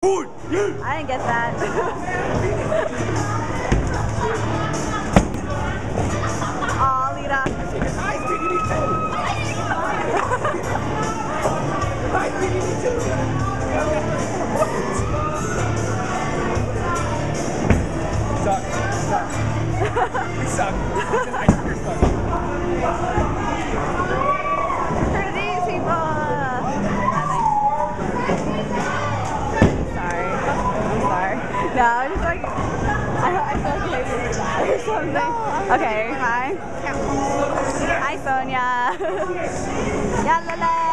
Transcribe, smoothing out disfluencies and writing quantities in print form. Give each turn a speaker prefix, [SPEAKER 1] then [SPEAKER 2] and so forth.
[SPEAKER 1] I didn't get that. Aw, Lita.
[SPEAKER 2] Hi, PDD 2. Hi, PDD 2. Suck. You suck. I think you're stuck.
[SPEAKER 1] For these people. Sorry. No, I'm just like, I feel like maybe we're die or something. No, okay, hi. Hi, Sonia. Yalala.